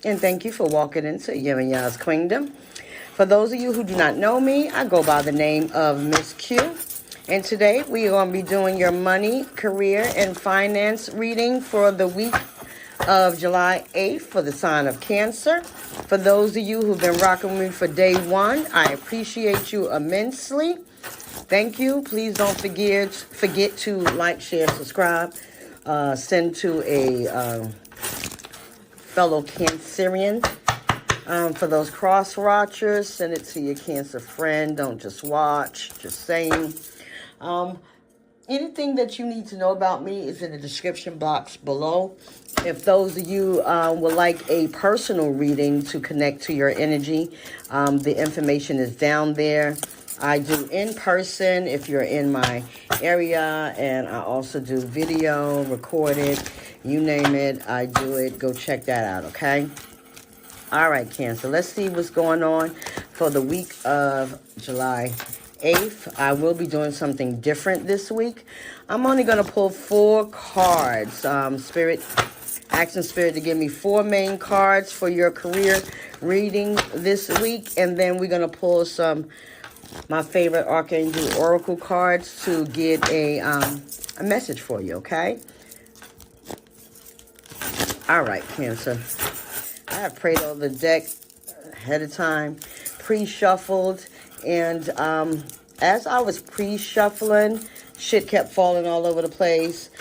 and thank you for walking into Yah's Kingdom. For those of you who do not know me, I go by the name of Ms.Q. And today we are going to be doing your money, career, and finance reading for the week of July 8th for the sign of Cancer. For those of you who've been rocking with me for day one, I appreciate you immensely. Thank you. Please don't forget to like, share, subscribe. Send to a fellow Cancerian. For those cross watchers, send it to your Cancer friend. Don't just watch. Just saying. Anything that you need to know about me is in the description box below. If those of you would like a personal reading to connect to your energy, the information is down there. I do in person if you're in my area, and I also do video, recorded, you name it, I do it. Go check that out, okay? All right, Cancer, let's see what's going on for the week of July 8th. I will be doing something different this week. I'm only going to pull 4 cards. Spirit, asking Spirit to give me 4 main cards for your career reading this week, and then we're going to pull some my favorite Archangel Oracle cards to get a message for you, okay? All right, Cancer. I have prayed over the deck ahead of time, pre-shuffled, and as I was pre-shuffling, shit kept falling all over the place.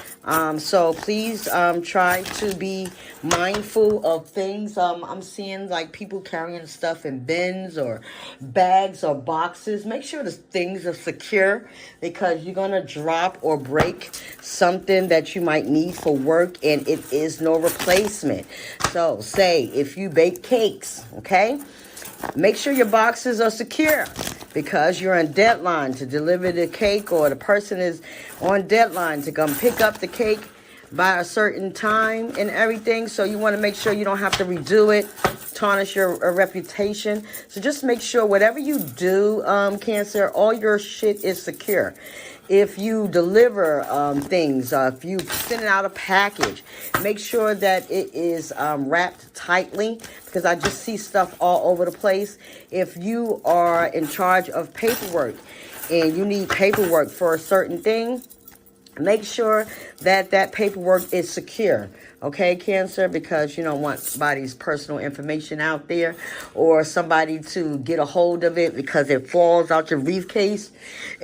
So please try to be mindful of things. I'm seeing like people carrying stuff in bins or bags or boxes. Make sure the things are secure, because you're going to drop or break something that you might need for work, and it is no replacement. So say if you bake cakes, okay, make sure your boxes are secure, because you're on deadline to deliver the cake, or the person is on deadline to come pick up the cake by a certain time and everything. So you want to make sure you don't have to redo it, tarnish your reputation. So just make sure whatever you do, Cancer, all your shit is secure. If you deliver things, if you send out a package, make sure that it is wrapped tightly, because I just see stuff all over the place. If you are in charge of paperwork and you need paperwork for a certain thing, make sure that that paperwork is secure. Okay, Cancer, because you don't want somebody's personal information out there, or somebody to get a hold of it because it falls out your briefcase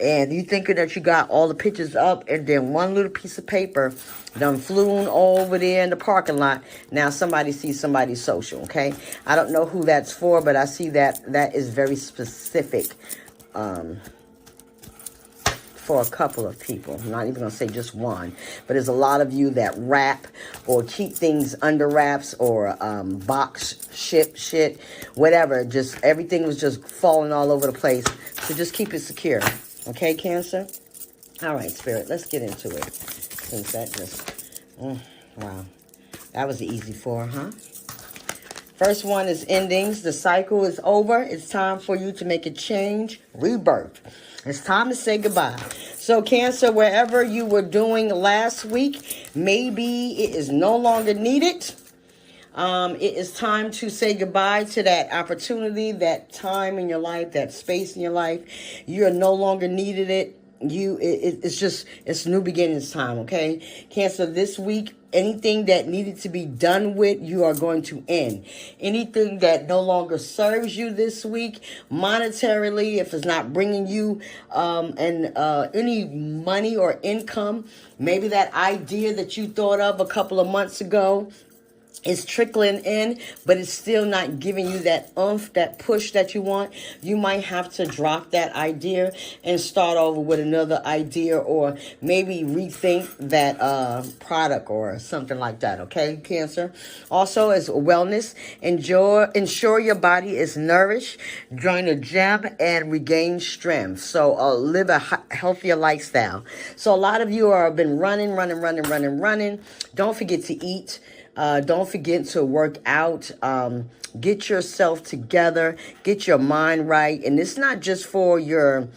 and you thinking that you got all the pictures up, and then one little piece of paper done flew over there in the parking lot. Now somebody sees somebody's social, okay? I don't know who that's for, but I see that that is very specific for a couple of people. I'm not even going to say just one, but there's a lot of you that wrap or keep things under wraps, or box, ship shit, whatever. Just everything was just falling all over the place. So just keep it secure. Okay, Cancer? All right, Spirit, let's get into it. Since that just, wow. That was the easy 4, huh? First one is endings. The cycle is over. It's time for you to make a change, rebirth. It's time to say goodbye. So, Cancer, wherever you were doing last week, maybe it is no longer needed. It is time to say goodbye to that opportunity, that time in your life, that space in your life. You are no longer needed it. It's new beginnings time, okay? Cancer, this week, anything that needed to be done with, you are going to end. Anything that no longer serves you this week, monetarily, if it's not bringing you any money or income, maybe that idea that you thought of a couple of months ago, it's trickling in, but it's still not giving you that oomph, that push that you want. You might have to drop that idea and start over with another idea, or maybe rethink that product or something like that, okay, Cancer? Also, as wellness, ensure your body is nourished, join a gym, and regain strength. So live a healthier lifestyle. So a lot of you have been running. Don't forget to eat. Don't forget to work out. Get yourself together. Get your mind right. And it's not just for your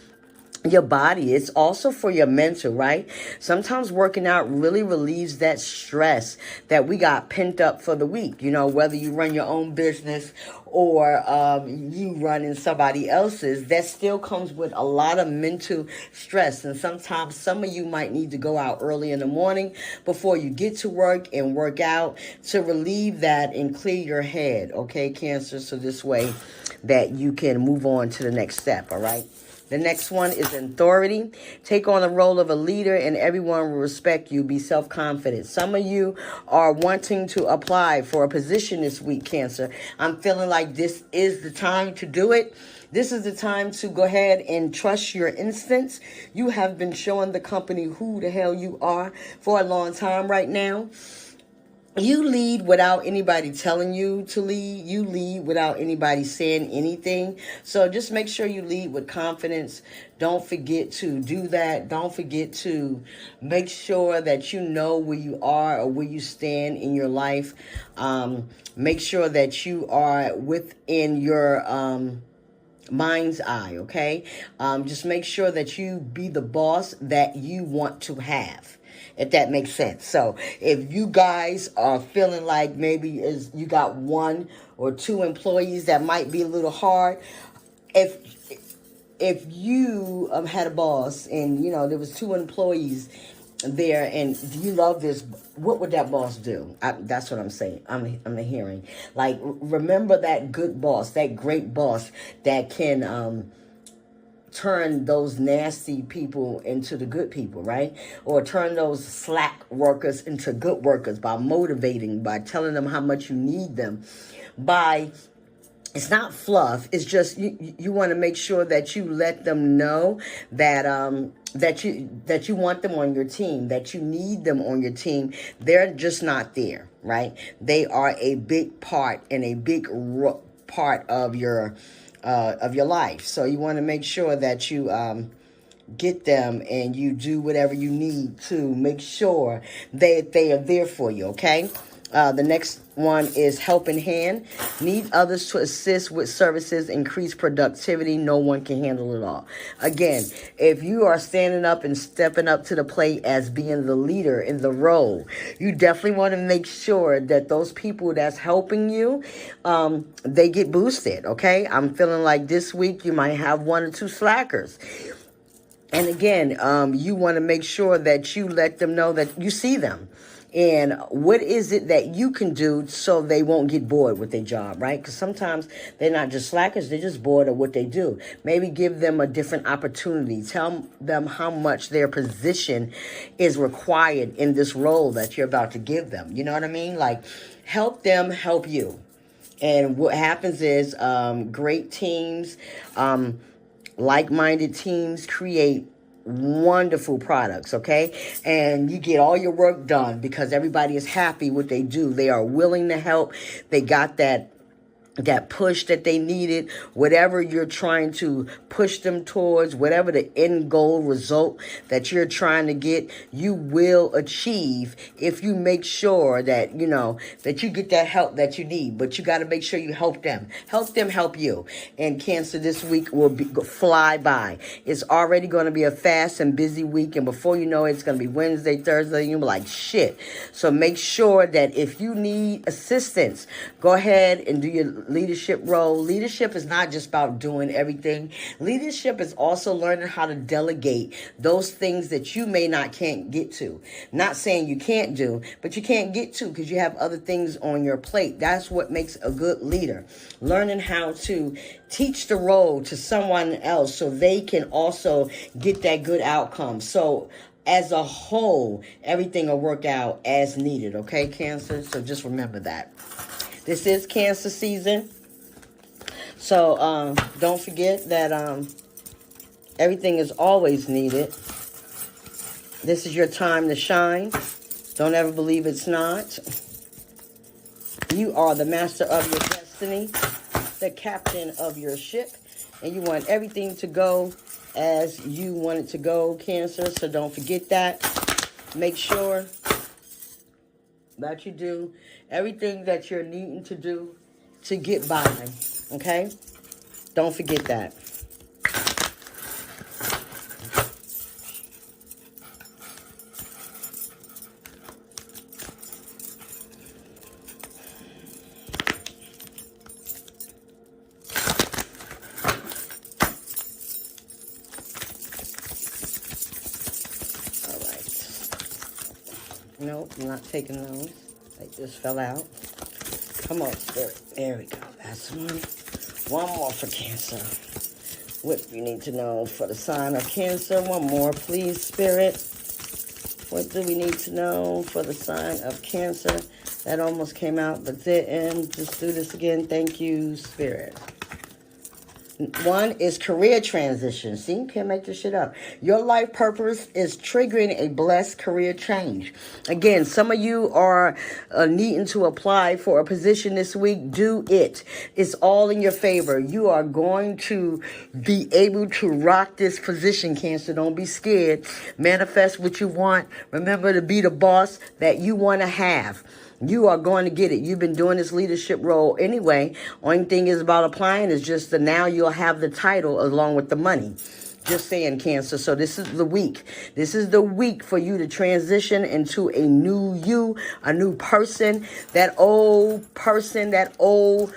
your body. It's also for your mental, right? Sometimes working out really relieves that stress that we got pent up for the week. You know, whether you run your own business or you run in somebody else's, that still comes with a lot of mental stress. And sometimes some of you might need to go out early in the morning before you get to work and work out to relieve that and clear your head, okay, Cancer? So this way that you can move on to the next step, all right? The next one is authority. Take on the role of a leader and everyone will respect you. Be self-confident. Some of you are wanting to apply for a position this week, Cancer. I'm feeling like this is the time to do it. This is the time to go ahead and trust your instincts. You have been showing the company who the hell you are for a long time right now. You lead without anybody telling you to lead. You lead without anybody saying anything. So just make sure you lead with confidence. Don't forget to do that. Don't forget to make sure that you know where you are or where you stand in your life. Make sure that you are within your mind's eye, okay? Just make sure that you be the boss that you want to have, if that makes sense. So if you guys are feeling like maybe you got 1 or 2 employees that might be a little hard, if you had a boss and, you know, there was 2 employees there and you love this, what would that boss do? That's what I'm saying. I'm hearing. Like, remember that good boss, that great boss that can turn those nasty people into the good people, right? Or turn those slack workers into good workers by motivating, by telling them how much you need them, by... It's not fluff. It's just you want to make sure that you let them know that that you want them on your team, that you need them on your team. They're just not there, right? They are a big part and a big part of your life. So you want to make sure that you get them and you do whatever you need to make sure that they are there for you, okay? The next one is helping hand. Need others to assist with services, increase productivity. No one can handle it all. Again, if you are standing up and stepping up to the plate as being the leader in the role, you definitely want to make sure that those people that's helping you, they get boosted, okay? I'm feeling like this week you might have 1 or 2 slackers. And again, you want to make sure that you let them know that you see them. And what is it that you can do so they won't get bored with their job, right? Because sometimes they're not just slackers, they're just bored of what they do. Maybe give them a different opportunity. Tell them how much their position is required in this role that you're about to give them. You know what I mean? Like, help them help you. And what happens is great teams, like-minded teams create wonderful products, okay? And you get all your work done because everybody is happy what they do. They are willing to help. They got that push that they needed, whatever you're trying to push them towards, whatever the end goal result that you're trying to get, you will achieve if you make sure that, you know, that you get that help that you need. But you got to make sure you help them help you. And Cancer, this week will fly by. It's already going to be a fast and busy week, and before you know it, it's going to be Wednesday, Thursday, and you'll be like, shit. So make sure that if you need assistance, go ahead and do your leadership role. Leadership is not just about doing everything. Leadership is also learning how to delegate those things that you can't get to. Not saying you can't do, but you can't get to because you have other things on your plate. That's what makes a good leader. Learning how to teach the role to someone else so they can also get that good outcome. So as a whole, everything will work out as needed. Okay, Cancer? So just remember that. This is Cancer season. So don't forget that everything is always needed. This is your time to shine. Don't ever believe it's not. You are the master of your destiny, the captain of your ship, and you want everything to go as you want it to go, Cancer. So don't forget that. Make sure that you do everything that you're needing to do to get by, okay? Don't forget that. Nope, I'm not taking those. They just fell out. Come on, Spirit. There we go. That's one. One more for Cancer. What do you need to know for the sign of Cancer? One more, please, Spirit. What do we need to know for the sign of Cancer? That almost came out, but didn't. Just do this again. Thank you, Spirit. One is career transition. See, you can't make this shit up. Your life purpose is triggering a blessed career change. Again, some of you are needing to apply for a position this week. Do it. It's all in your favor. You are going to be able to rock this position, Cancer. Don't be scared. Manifest what you want. Remember to be the boss that you want to have. You are going to get it. You've been doing this leadership role anyway. Only thing is about applying is just that now you'll have the title along with the money. Just saying, Cancer. So this is the week. This is the week for you to transition into a new you, a new person. That old person, that old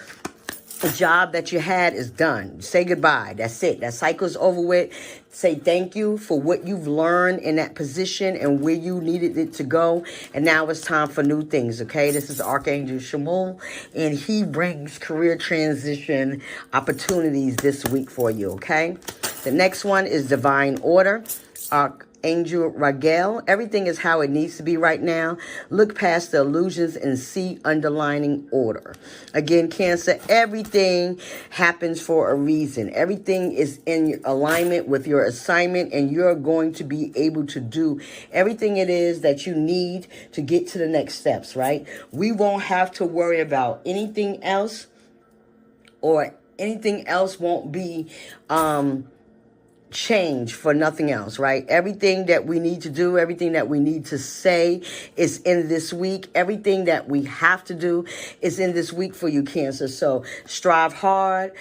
job that you had is done. Say goodbye. That's it. That cycle's over with. Say thank you for what you've learned in that position and where you needed it to go. And now it's time for new things, okay? This is Archangel Shamuel, and he brings career transition opportunities this week for you, okay? The next one is Divine Order. Angel Raguel. Everything is how it needs to be right now. Look past the illusions and see underlining order. Again, Cancer, everything happens for a reason. Everything is in alignment with your assignment, and you're going to be able to do everything it is that you need to get to the next steps, right? We won't have to worry about anything else, or anything else won't be change for nothing else, right? Everything that we need to do, everything that we need to say is in this week. Everything that we have to do is in this week for you, Cancer. So strive hard,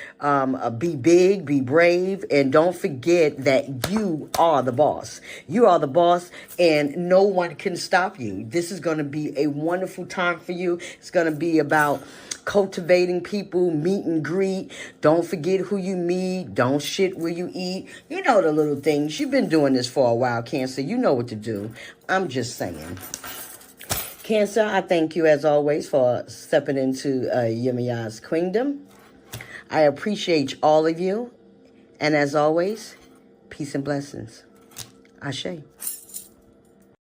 be big, be brave, and don't forget that you are the boss. You are the boss, and no one can stop you. This is going to be a wonderful time for you. It's going to be about cultivating people, meet and greet. Don't forget who you meet. Don't shit where you eat. You know the little things. You've been doing this for a while, Cancer. You know what to do. I'm just saying. Cancer, I thank you as always for stepping into Yemiya's kingdom. I appreciate all of you. And as always, peace and blessings. Ashe.